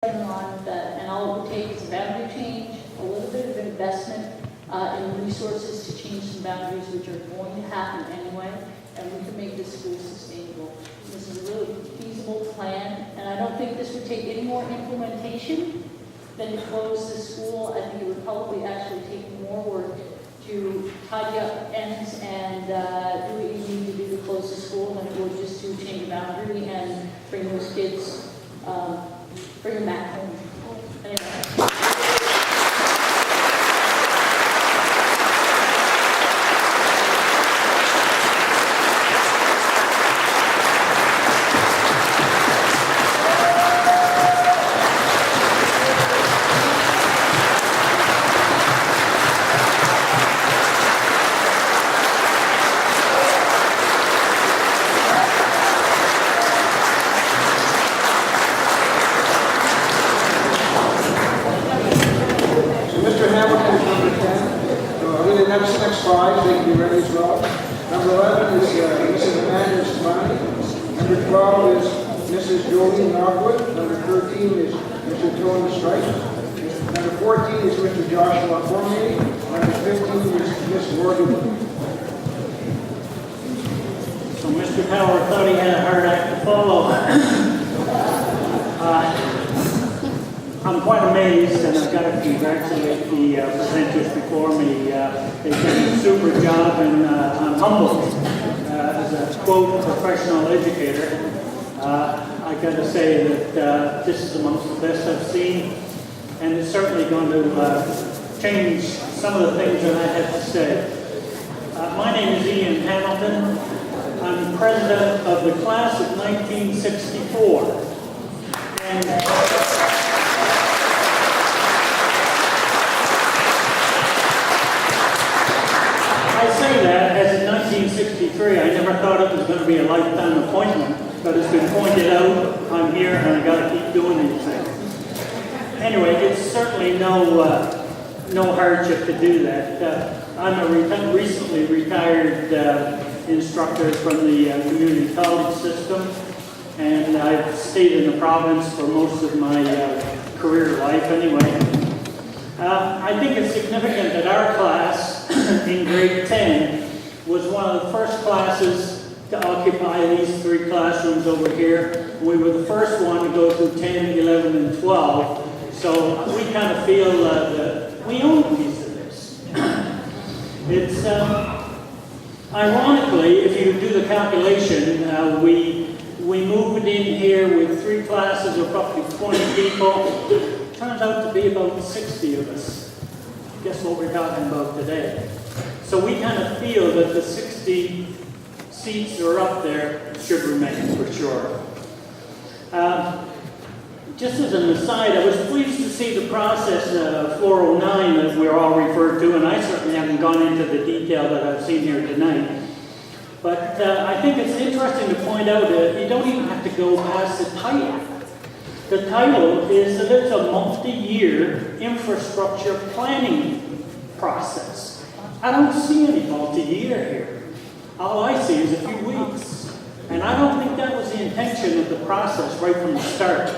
on that, and all it would take is a boundary change, a little bit of investment in resources to change some boundaries which are going to happen anyway, and we can make this school sustainable. This is a really feasible plan, and I don't think this would take any more implementation than to close the school. I think it would probably actually take more work to tidy up ends and do what you need to do to close the school than it would just to change a boundary and bring those kids, bring them back home. Anyway. Next five, they can be ready as well. Number 11 is Mrs. Amanda Stefani. Number 12 is Mrs. Jolene Knockwood. Number 13 is Mr. Tony Stripe. Number 14 is Mr. Joshua Cormier. Number 15 is Miss Morgan. So Mr. Power thought he had a hard act to follow. I'm quite amazed, and I've got to congratulate the presenters before me. They've done a super job, and I'm humbled. As a, quote, professional educator, I've got to say that this is amongst the best I've seen, and it's certainly going to change some of the things that I have to say. My name is Ian Hamilton. I'm president of the class of 1964. And I say that, as in 1963, I never thought it was going to be a lifetime appointment, but it's been pointed out, I'm here and I got to keep doing these things. Anyway, it's certainly no hardship to do that. I'm a recently retired instructor from the community college system, and I've stayed in the province for most of my career life anyway. I think it's significant that our class in grade 10 was one of the first classes to occupy these three classrooms over here. We were the first one to go through 10, 11, and 12. So we kind of feel that we own a piece of this. It's, ironically, if you do the calculation, we moved in here with three classes of roughly 20 people. Turns out to be about 60 of us. Guess what we're talking about today? So we kind of feel that the 60 seats that are up there should remain for sure. Just as an aside, I was pleased to see the process 409 that we're all referred to, and I certainly haven't gone into the detail that I've seen here tonight. But I think it's interesting to point out that you don't even have to go past the title. The title is that it's a multi-year infrastructure planning process. I don't see any multi-year here. All I see is a few weeks. And I don't think that was the intention of the process right from the start.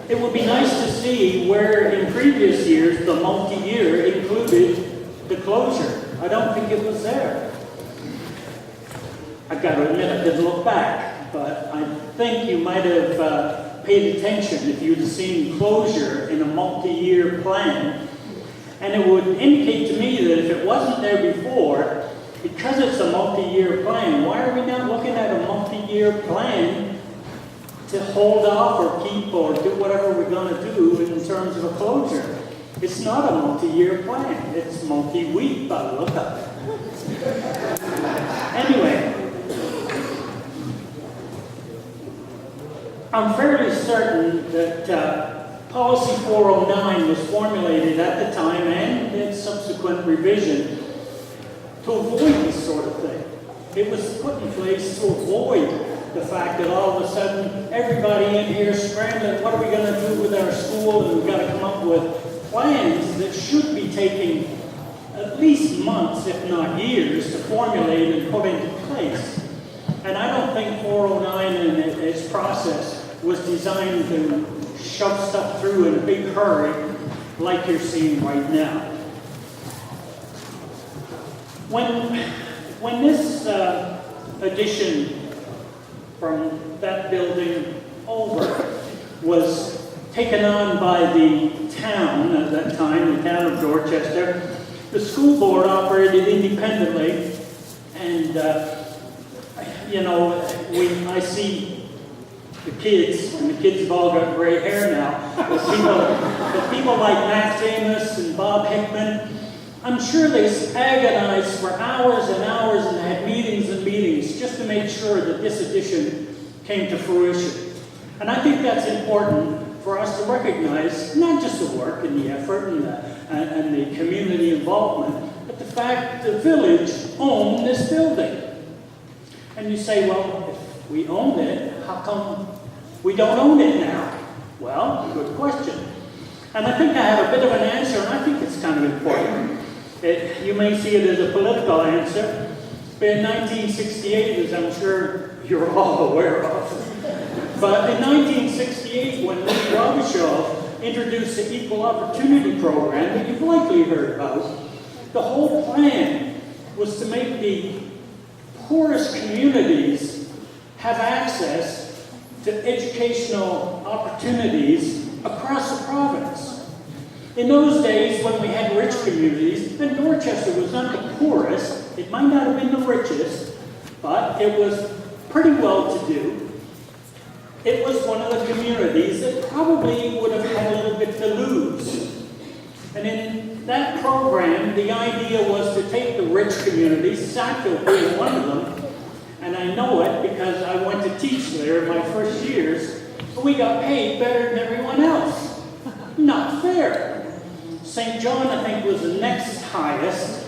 It would be nice to see where in previous years the multi-year included the closure. I don't think it was there. I've got to admit I did look back, but I think you might have paid attention if you'd seen closure in a multi-year plan. And it would indicate to me that if it wasn't there before, because it's a multi-year plan, why are we not looking at a multi-year plan to hold off or keep or do whatever we're going to do in terms of a closure? It's not a multi-year plan. It's multi-week by the look of it. Anyway, I'm fairly certain that Policy 409 was formulated at the time and its subsequent revision to avoid this sort of thing. It was put in place to avoid the fact that all of a sudden everybody in here scrambling, what are we going to do with our school? And we've got to come up with plans that should be taking at least months, if not years, to formulate and put into place. And I don't think 409 and its process was designed to shove stuff through in a big hurry, like you're seeing right now. When this addition from that building over was taken on by the town at that time, the town of Dorchester, the school board operated independently, and you know, I see the kids, and the kids have all got gray hair now. The people like Matt James and Bob Hickman, I'm sure they agonized for hours and hours and had meetings and meetings just to make sure that this addition came to fruition. And I think that's important for us to recognize not just the work and the effort and the community involvement, but the fact that the village owned this building. And you say, well, if we own it, how come we don't own it now? Well, good question. And I think I have a bit of an answer, and I think it's kind of important. You may see it as a political answer, but in 1968, as I'm sure you're all aware of, but in 1968, when Lee Robichaud introduced the Equal Opportunity Program that you've likely heard about, the whole plan was to make the poorest communities have access to educational opportunities across the province. In those days, when we had rich communities, and Dorchester was not the poorest, it might not have been the richest, but it was pretty well-to-do. It was one of the communities that probably would have had a little bit to lose. And in that program, the idea was to take the rich communities, Sackville being one of them, and I know it because I went to teach there in my first years, but we got paid better than everyone else. Not fair. St. John, I think, was the next highest,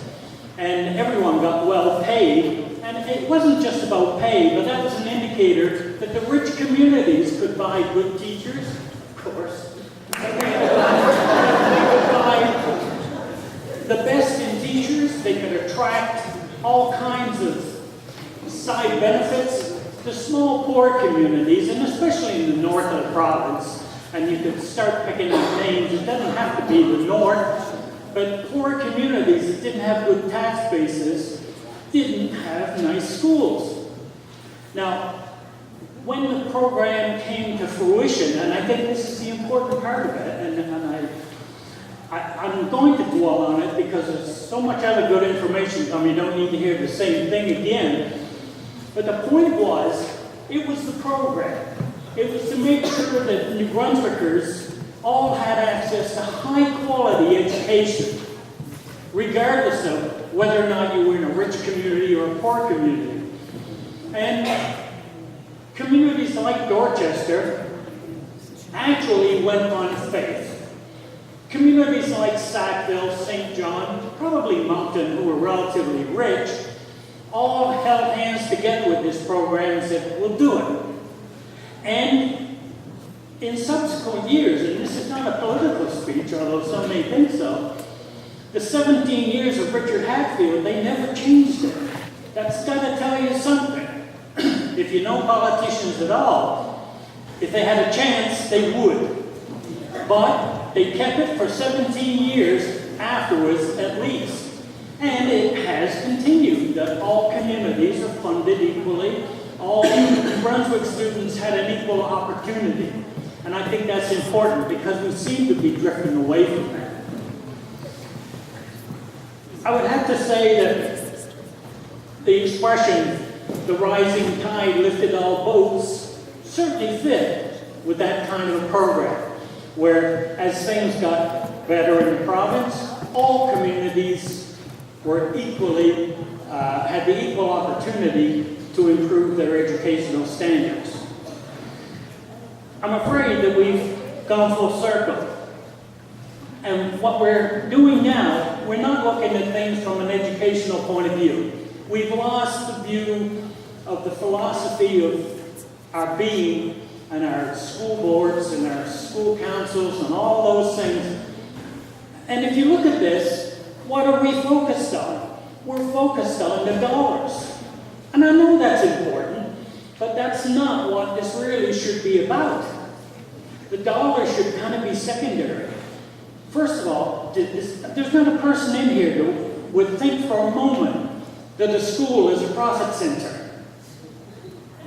and everyone got well paid. And it wasn't just about pay, but that was an indicator that the rich communities could buy good teachers, of course. They could buy the best in teachers. They could attract all kinds of side benefits to small, poor communities, and especially in the north of the province. And you could start picking up names. It doesn't have to be the north, but poor communities that didn't have good tax bases didn't have nice schools. Now, when the program came to fruition, and I think this is the important part of it, and I'm going to dwell on it because there's so much other good information coming, you don't need to hear the same thing again. But the point was, it was the program. It was to make sure that New Brunswickers all had access to high-quality education, regardless of whether or not you were in a rich community or a poor community. And communities like Dorchester actually went on faith. Communities like Sackville, St. John, probably Moncton, who were relatively rich, all held hands together with this program and said, we'll do it. And in subsequent years, and this is not a political speech, although some may think so, the 17 years of Richard Hatfield, they never changed it. That's got to tell you something. If you know politicians at all, if they had a chance, they would. But they kept it for 17 years afterwards, at least. And it has continued that all communities are funded equally. All New Brunswick students had an equal opportunity. And I think that's important because we seem to be drifting away from that. I would have to say that the expression, the rising tide lifted all boats, certainly fit with that kind of a program, where as things got better in the province, all communities were equally, had the equal opportunity to improve their educational standards. I'm afraid that we've gone full circle. And what we're doing now, we're not looking at things from an educational point of view. We've lost the view of the philosophy of our being and our school boards and our school councils and all those things. And if you look at this, what are we focused on? We're focused on the dollars. And I know that's important. But that's not what this really should be about. The dollar should kind of be secondary. First of all, there's not a person in here who would think for a moment that a school is a profit center.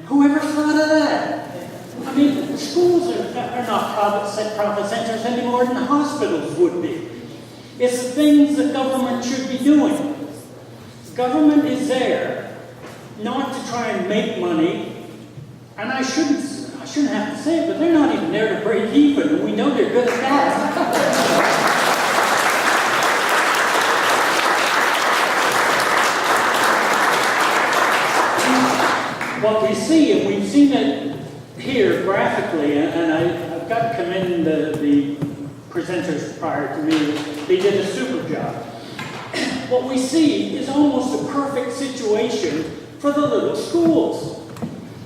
Whoever thought of that? I mean, schools are not profit centers any more than hospitals would be. It's the things that government should be doing. Government is there not to try and make money, and I shouldn't have to say it, but they're not even there to break even, and we know they're good at that. What we see, and we've seen it here graphically, and I've got to commend the presenters prior to me. They did a super job. What we see is almost a perfect situation for the little schools.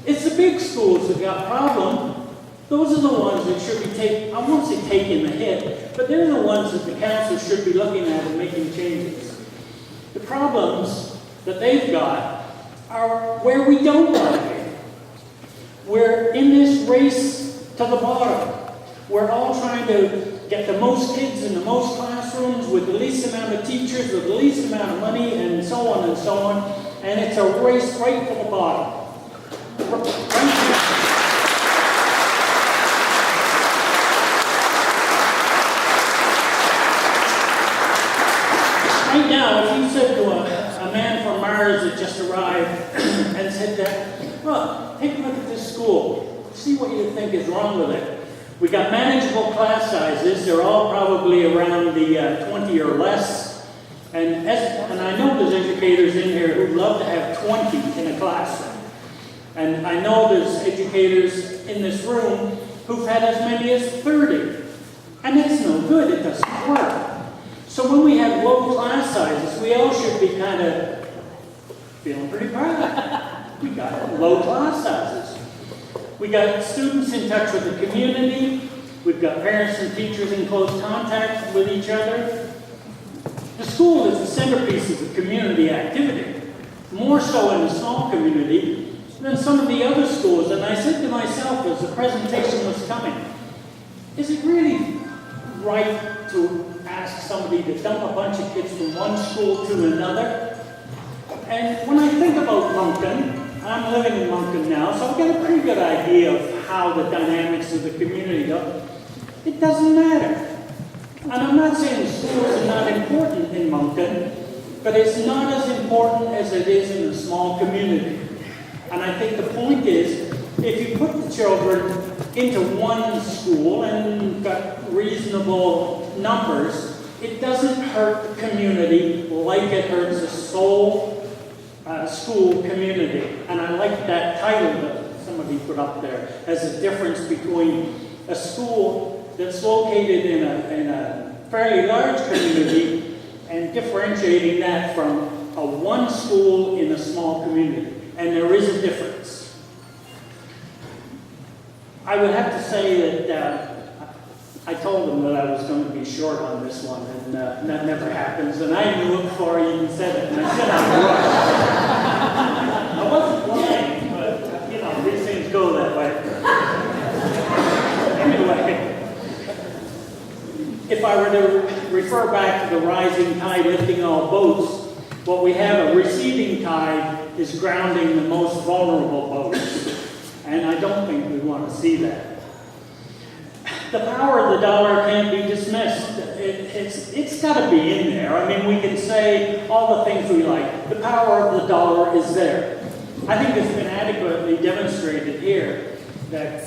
It's the big schools that got problems. Those are the ones that should be taking, I won't say taking the hit, but they're the ones that the council should be looking at and making changes. The problems that they've got are where we don't want to be. We're in this race to the bottom. We're all trying to get the most kids in the most classrooms with the least amount of teachers, with the least amount of money, and so on and so on. And it's a race right to the bottom. Right now, if you said to a man from Mars that just arrived and said that, well, take a look at this school, see what you think is wrong with it. We got manageable class sizes. They're all probably around the 20 or less. And I know there's educators in here who'd love to have 20 in a classroom. And I know there's educators in this room who've had as many as 30. And that's no good. It doesn't work. So when we have low class sizes, we all should be kind of feeling pretty proud. We got low class sizes. We got students in touch with the community. We've got parents and teachers in close contact with each other. The school is the centerpiece of the community activity, more so in a small community than some of the other schools. And I said to myself as the presentation was coming, is it really right to ask somebody to dump a bunch of kids from one school to another? And when I think about Moncton, I'm living in Moncton now, so I've got a pretty good idea of how the dynamics of the community go. It doesn't matter. And I'm not saying schools are not important in Moncton, but it's not as important as it is in a small community. And I think the point is, if you put the children into one school and got reasonable numbers, it doesn't hurt the community like it hurts a sole school community. And I like that title that somebody put up there as a difference between a school that's located in a fairly large community and differentiating that from a one school in a small community. And there is a difference. I would have to say that I told them that I was going to be short on this one, and that never happens. And I knew it before I even said it, and I said I wasn't lying, but you know, these things go that way. Anyway, if I were to refer back to the rising tide lifting all boats, what we have, a receding tide, is grounding the most vulnerable boats. And I don't think we want to see that. The power of the dollar can't be dismissed. It's got to be in there. I mean, we can say all the things we like. The power of the dollar is there. I think it's been adequately demonstrated here that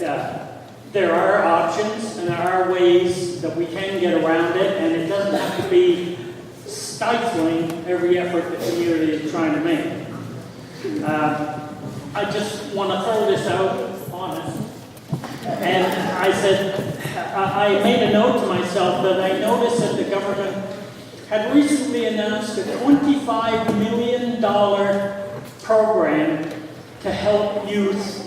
there are options and there are ways that we can get around it, and it doesn't have to be stifling every effort the community is trying to make. I just want to throw this out on it. And I said, I made a note to myself that I noticed that the government had recently announced a $25 million program to help youth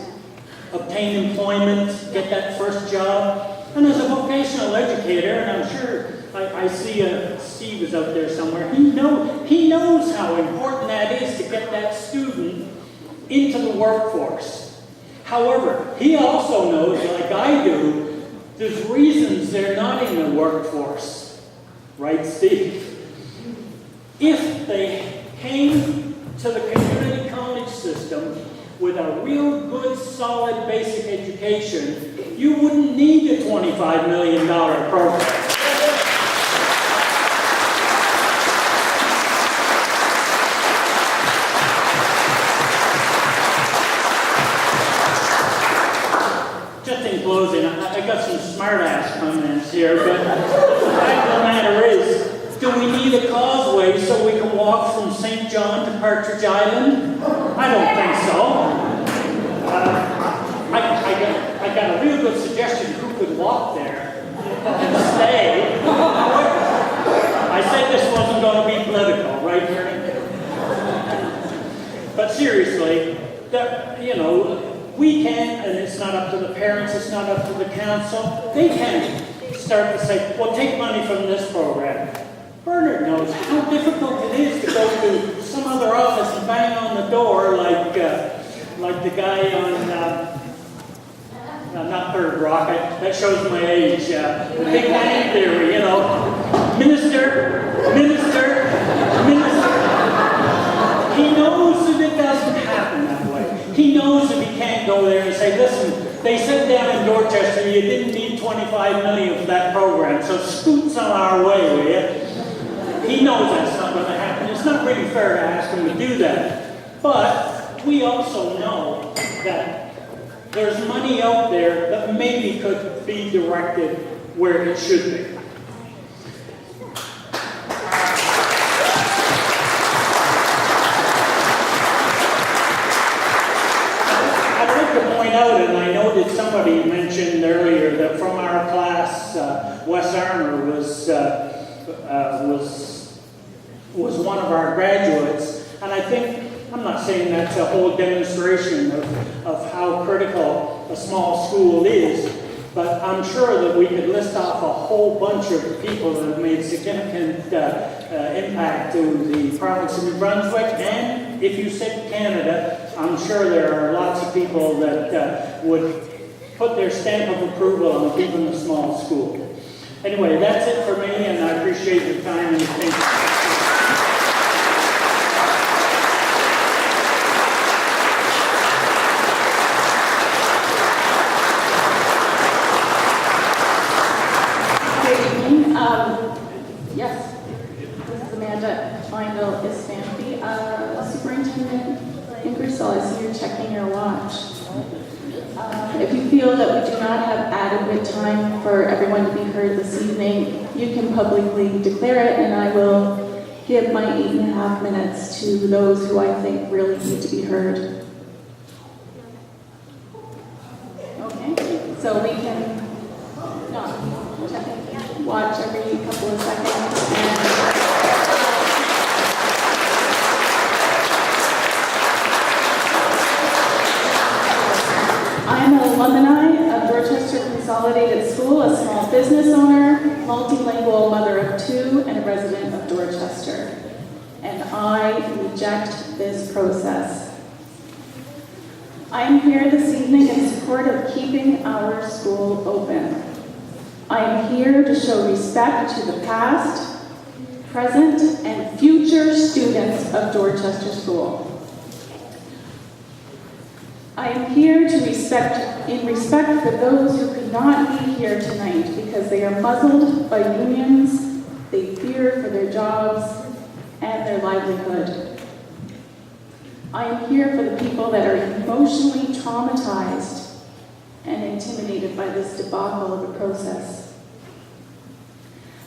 obtain employment, get that first job. And as a vocational educator, and I'm sure I see Steve is out there somewhere, he knows how important that is to get that student into the workforce. However, he also knows, like I do, there's reasons they're not in the workforce. Right, Steve? If they came to the community college system with a real good, solid basic education, you wouldn't need a $25 million program. Just in closing, I got some smart-ass comments here, but the fact of the matter is, do we need a causeway so we can walk from St. John to Partridge Island? I don't think so. I got a real good suggestion who could walk there and stay. I said this wasn't going to be political, right, Karen? But seriously, we can, and it's not up to the parents, it's not up to the council, they can start to say, well, take money from this program. Bernard knows how difficult it is to go to some other office and bang on the door like the guy on, not Third Rock, that shows my age, the Big Bang Theory, Minister. He knows that it doesn't happen that way. He knows that he can't go there and say, listen, they said down in Dorchester you didn't need $25 million for that program, so scoot some our way, will you? He knows that's not going to happen. It's not really fair to ask him to do that. But we also know that there's money out there that maybe could be directed where it should be. I'd like to point out, and I know that somebody mentioned earlier that from our class, Wes Armour was one of our graduates, and I think, I'm not saying that's a whole demonstration of how critical a small school is, but I'm sure that we could list off a whole bunch of people that have made significant impact to the province of New Brunswick, and if you said Canada, I'm sure there are lots of people that would put their stamp of approval on keeping a small school. Anyway, that's it for me, and I appreciate your time and attention. Yes, this is Amanda Feinville-Ispampi, Superintendent Ingersoll. I see you're checking your watch. If you feel that we do not have adequate time for everyone to be heard this evening, you can publicly declare it, and I will give my 8.5 minutes to those who I think really need to be heard. Okay, so we can watch every couple of seconds. I'm an alumni of Dorchester Consolidated School, a small business owner, multilingual mother of 2, and a resident of Dorchester. And I reject this process. I am here this evening in support of keeping our school open. I am here to show respect to the past, present, and future students of Dorchester School. I am here to in respect for those who could not be here tonight because they are muzzled by unions, they fear for their jobs and their livelihood. I am here for the people that are emotionally traumatized and intimidated by this debacle of a process.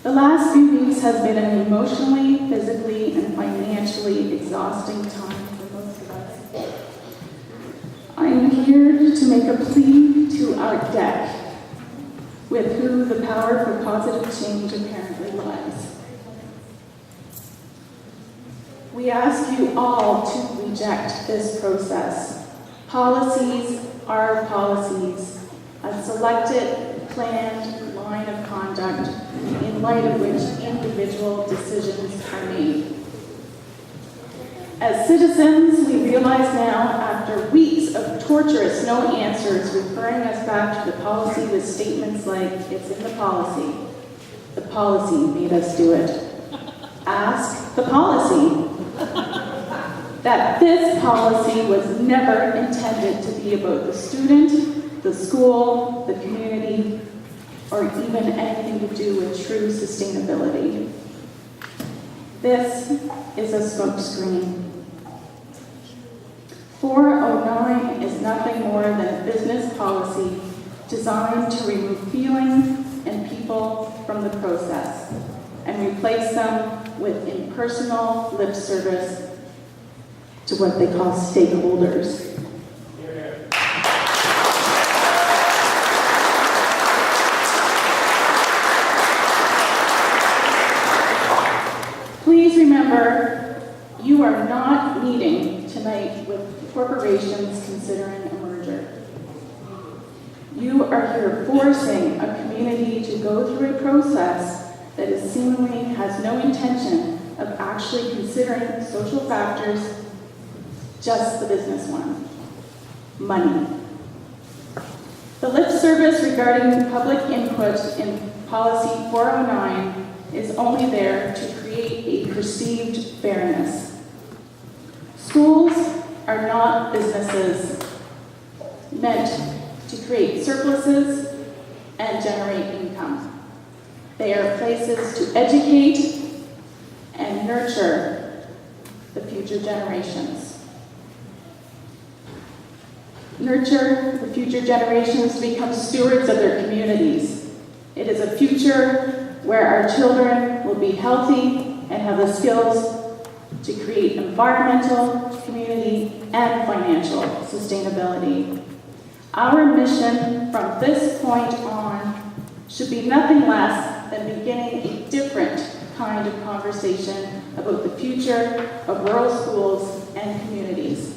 The last few weeks has been an emotionally, physically, and financially exhausting time for most of us. I am here to make a plea to our deck, with whom the power for positive change apparently lies. We ask you all to reject this process. Policies are policies, a selected, planned line of conduct in light of which individual decisions are made. As citizens, we realize now, after weeks of torturous no answers, referring us back to the policy with statements like, it's in the policy. The policy made us do it. Ask the policy. That this policy was never intended to be about the student, the school, the community, or even anything to do with true sustainability. This is a smokescreen. 409 is nothing more than a business policy designed to remove feelings and people from the process and replace them with impersonal lip service to what they call stakeholders. Please remember, you are not meeting tonight with corporations considering a merger. You are here forcing a community to go through a process that is seemingly has no intention of actually considering social factors, just the business one, money. The lip service regarding public input in policy 409 is only there to create a perceived fairness. Schools are not businesses meant to create surpluses and generate income. They are places to educate and nurture the future generations. Nurture the future generations to become stewards of their communities. It is a future where our children will be healthy and have the skills to create environmental, community, and financial sustainability. Our mission from this point on should be nothing less than beginning a different kind of conversation about the future of rural schools and communities.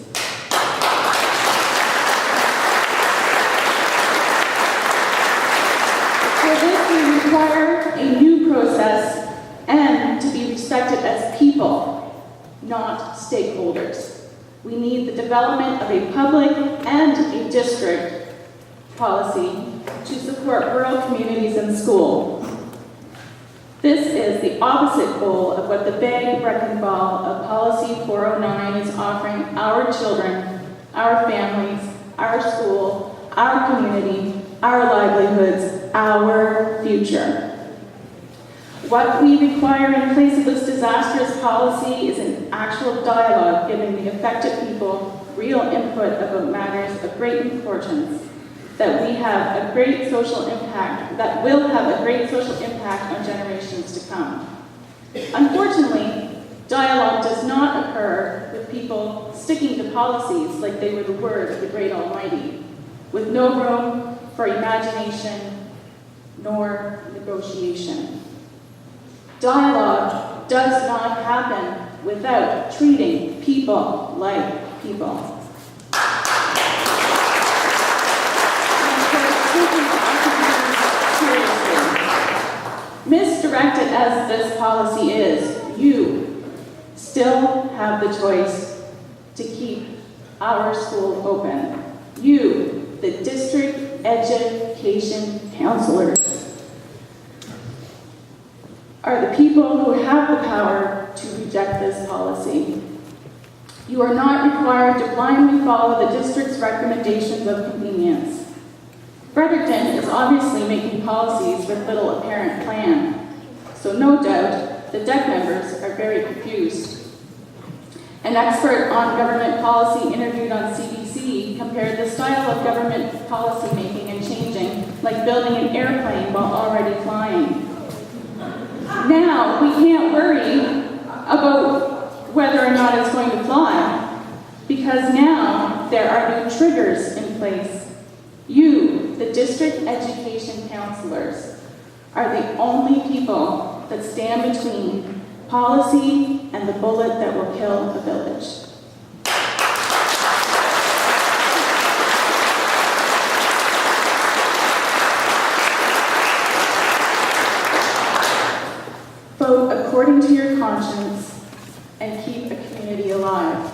For this, we require a new process and to be respected as people, not stakeholders. We need the development of a public and a district policy to support rural communities and schools. This is the opposite goal of what the big wrecking ball of Policy 409 is offering our children, our families, our school, our community, our livelihoods, our future. What we require in place of this disastrous policy is an actual dialogue giving the affected people real input about matters of great importance that we have a great social impact, that will have a great social impact on generations to come. Unfortunately, dialogue does not occur with people sticking to policies like they were the word of the great Almighty, with no room for imagination nor negotiation. Dialogue does not happen without treating people like people. Misdirected as this policy is, you still have the choice to keep our school open. You, the district education counselors, are the people who have the power to reject this policy. You are not required to blindly follow the district's recommendations of convenience. Fredericton is obviously making policies with little apparent plan, so no doubt the DEC members are very confused. An expert on government policy interviewed on CBC compared the style of government policy making and changing like building an airplane while already flying. Now we can't worry about whether or not it's going to fly because now there are new triggers in place. You, the district education counselors, are the only people that stand between policy and the bullet that will kill a village. Vote according to your conscience and keep a community alive.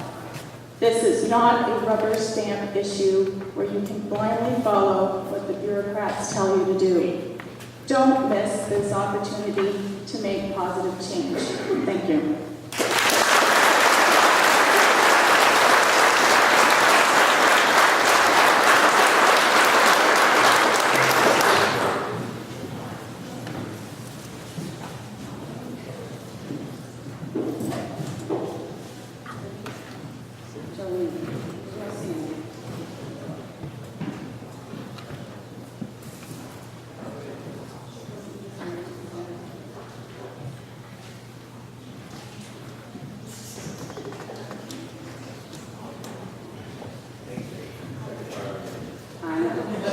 This is not a rubber stamp issue where you can blindly follow what the bureaucrats tell you to do. Don't miss this opportunity to make positive change. Thank you.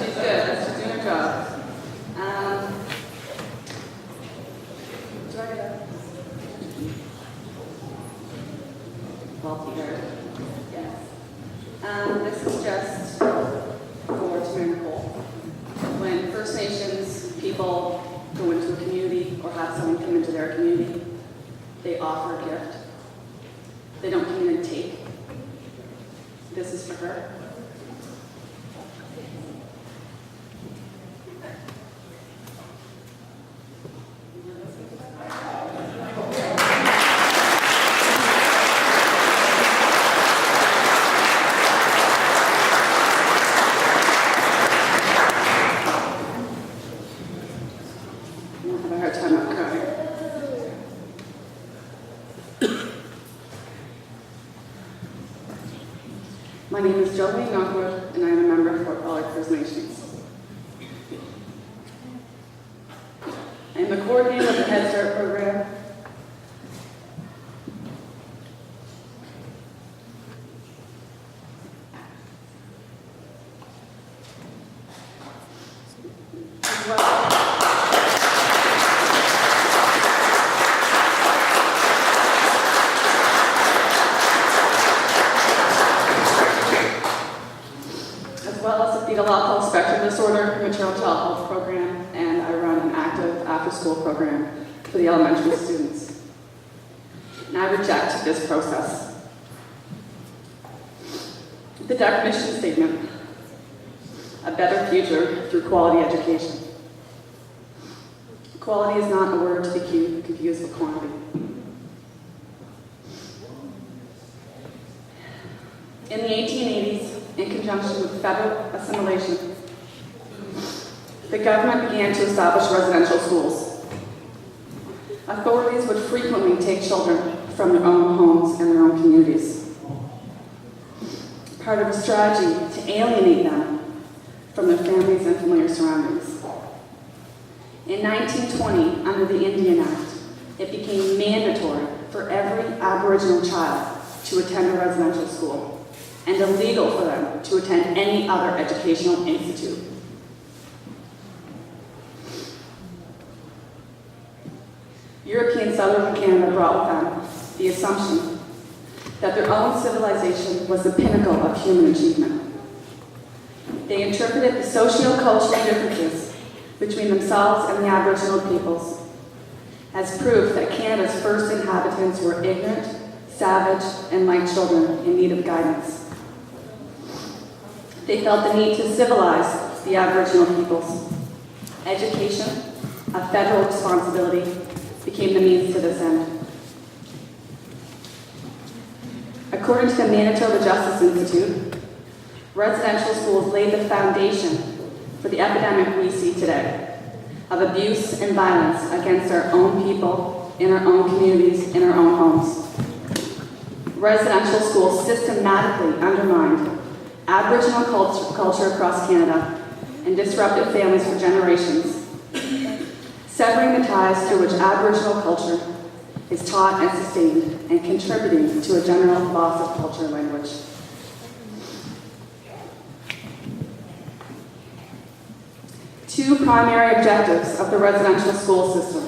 She's good. She's doing her job. Do I go? Well, Peter. Yes. This is just for Tamara Nicole. When First Nations people go into a community or have someone come into their community, they offer a gift. They don't come in and take. This is for her. I have a hard time not crying. My name is Jolene Knockwood, and I am a member of Fort Pollard First Nations. I am the coordinator of the Head Start program. As well. As well as the fetal alcohol spectrum disorder premature child health program, and I run an active after-school program for the elementary students. And I reject this process. The definition statement, a better future through quality education. Quality is not a word to be confused with quantity. In the 1880s, in conjunction with federal assimilation, the government began to establish residential schools. Authorities would frequently take children from their own homes and their own communities, part of a strategy to alienate them from their families and familiar surroundings. In 1920, under the Indian Act, it became mandatory for every Aboriginal child to attend a residential school, and illegal for them to attend any other educational institute. European settlers in Canada brought with them the assumption that their own civilization was the pinnacle of human achievement. They interpreted the socio-cultural differences between themselves and the Aboriginal peoples as proof that Canada's first inhabitants were ignorant, savage, and like children in need of guidance. They felt the need to civilize the Aboriginal peoples. Education, a federal responsibility, became the means to this end. According to the Manitoba Justice Institute, residential schools laid the foundation for the epidemic we see today of abuse and violence against our own people, in our own communities, in our own homes. Residential schools systematically undermined Aboriginal culture across Canada and disrupted families for generations, severing the ties through which Aboriginal culture is taught and sustained and contributing to a general loss of culture and language. Two primary objectives of the residential school system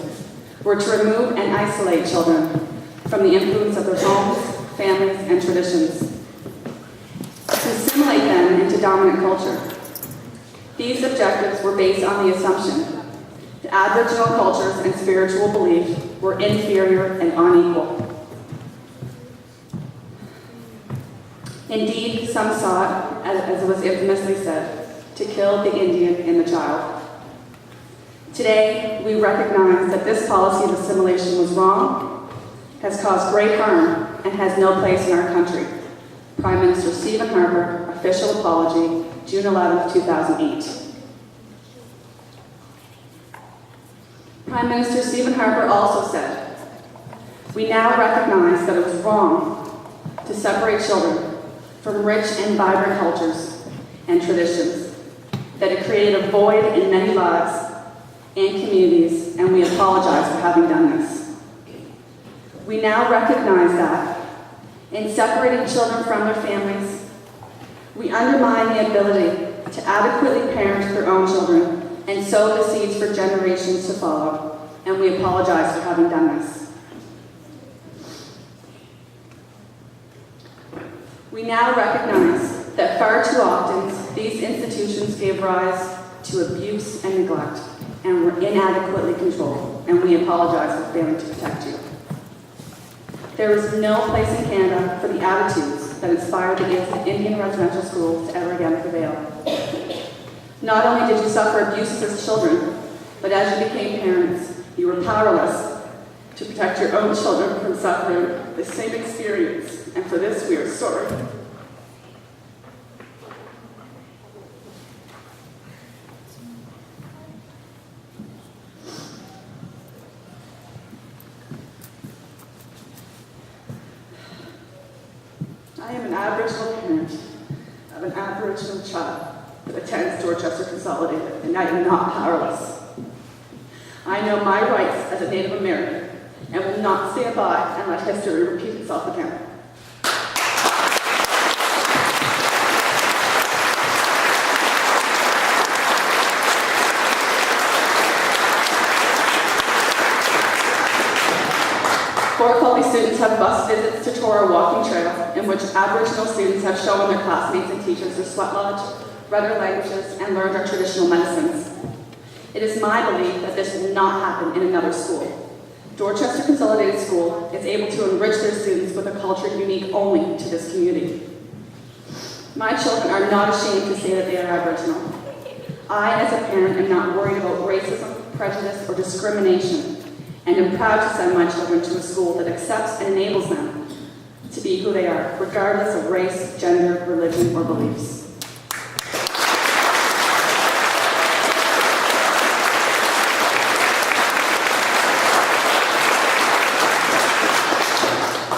were to remove and isolate children from the influence of their homes, families, and traditions, to assimilate them into dominant culture. These objectives were based on the assumption that Aboriginal cultures and spiritual belief were inferior and unequal. Indeed, some sought, as it was infamously said, to kill the Indian in the child. Today, we recognize that this policy of assimilation was wrong, has caused great harm, and has no place in our country. Prime Minister Stephen Harper, official apology, June 11, 2008. Prime Minister Stephen Harper also said, "We now recognize that it was wrong to separate children from rich and vibrant cultures and traditions, that it created a void in many lives and communities, and we apologize for having done this. We now recognize that in separating children from their families, we undermine the ability to adequately parent their own children and sow the seeds for generations to follow, and we apologize for having done this. We now recognize that far too often these institutions gave rise to abuse and neglect and were inadequately controlled, and we apologize for failing to protect you. There is no place in Canada for the attitudes that inspired the Indian residential schools to ever again prevail. Not only did you suffer abuses as children, but as you became parents, you were powerless to protect your own children from suffering the same experience, and for this we are sorry. I am an Aboriginal parent of an Aboriginal child that attends Dorchester Consolidated, and I am not powerless. I know my rights as a Native American and will not stand by and let history repeat itself again. Fort Colby students have bus visits to Tora Walking Trail, in which Aboriginal students have shown their classmates and teachers their sweat lodge, read our languages, and learned our traditional medicines. It is my belief that this will not happen in another school. Dorchester Consolidated School is able to enrich their students with a culture unique only to this community. My children are not ashamed to say that they are Aboriginal. I, as a parent, am not worried about racism, prejudice, or discrimination, and am proud to send my children to a school that accepts and enables them to be who they are, regardless of race, gender, religion, or beliefs.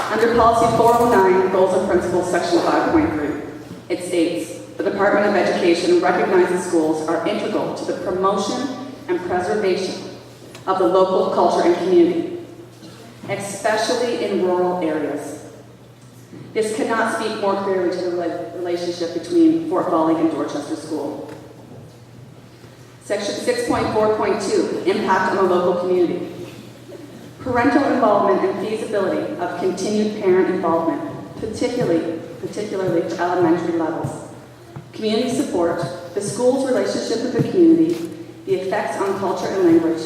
Under Policy 409, Goals and Principles, Section 5.3, it states, "The Department of Education recognizes schools are integral to the promotion and preservation of the local culture and community, especially in rural areas." This cannot speak more clearly to the relationship between Fort Valley and Dorchester School. Section 6.4.2, Impact on the local community. Parental involvement and feasibility of continued parent involvement, particularly for elementary levels. Community support, the school's relationship with the community, the effects on culture and language,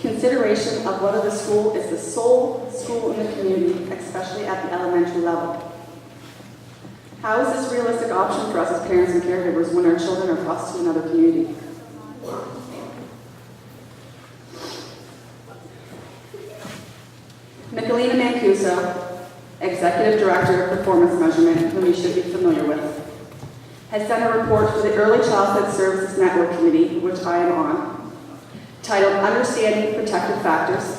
consideration of whether the school is the sole school in the community, especially at the elementary level. How is this a realistic option for us as parents and caregivers when our children are bused to another community? Michelina Mancuso, Executive Director of Performance Measurement, whom you should be familiar with, has done a report for the Early Childhood Services Network Committee, which I am on, titled Understanding Protective Factors,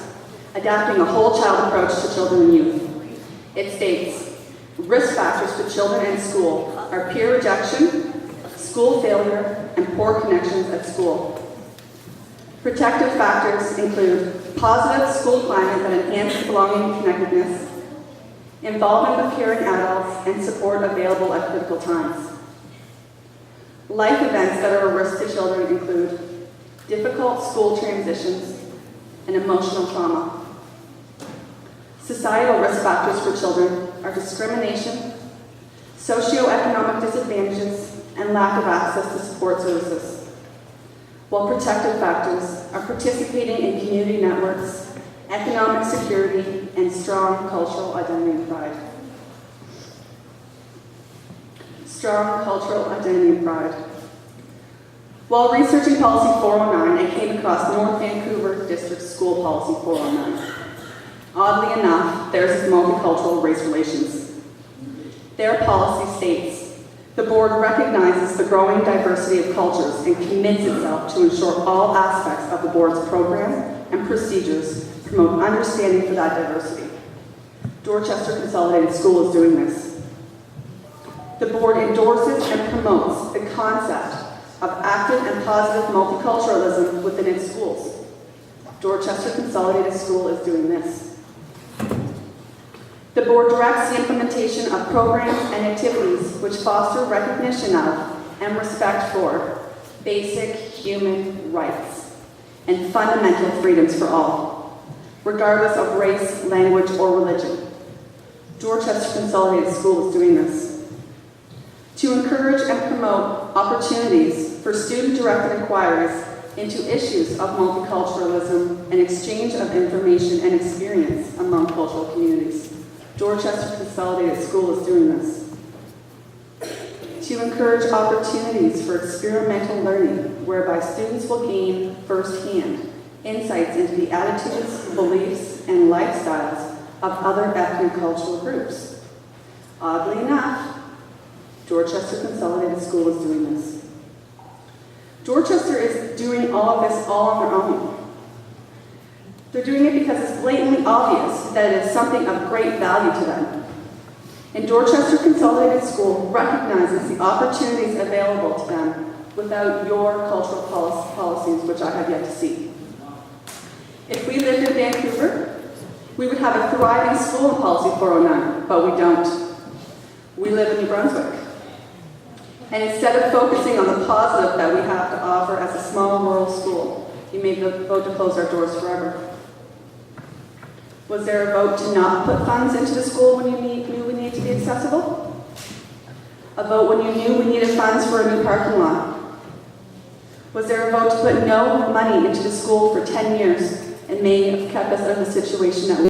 Adapting a Whole Child Approach to Children and Youth. It states, risk factors for children in school are peer rejection, school failure, and poor connections at school. Protective factors include positive school climate that enhances belonging and connectedness, involvement with caring adults, and support available at critical times. Life events that are a risk to children include difficult school transitions and emotional trauma. Societal risk factors for children are discrimination, socioeconomic disadvantages, and lack of access to support services. While protective factors are participating in community networks, economic security, and strong cultural identity and pride. strong cultural identity and pride. While researching Policy 409, I came across North Vancouver District School Policy 409. Oddly enough, theirs is multicultural race relations. Their policy states, the board recognizes the growing diversity of cultures and commits itself to ensure all aspects of the board's program and procedures promote understanding for that diversity. Dorchester Consolidated School is doing this. The board endorses and promotes the concept of active and positive multiculturalism within its schools. Dorchester Consolidated School is doing this. The board directs the implementation of programs and activities which foster recognition of and respect for basic human rights and fundamental freedoms for all, regardless of race, language, or religion. Dorchester Consolidated School is doing this. To encourage and promote opportunities for student-directed inquiries into issues of multiculturalism and exchange of information and experience among cultural communities. Dorchester Consolidated School is doing this. To encourage opportunities for experimental learning, whereby students will gain firsthand insights into the attitudes, beliefs, and lifestyles of other ethnic cultural groups. Oddly enough, Dorchester Consolidated School is doing this. Dorchester is doing all of this all on their own. They're doing it because it's blatantly obvious that it is something of great value to them. And Dorchester Consolidated School recognizes the opportunities available to them without your cultural policies, which I have yet to see. If we lived in Vancouver, we would have a thriving school in Policy 409, but we don't. We live in New Brunswick. And instead of focusing on the positive that we have to offer as a small rural school, you may vote to close our doors forever. Was there a vote to not put funds into the school when you knew we needed to be accessible? A vote when you knew we needed funds for a new parking lot? Was there a vote to put no money into the school for 10 years and may have kept us out of the situation that we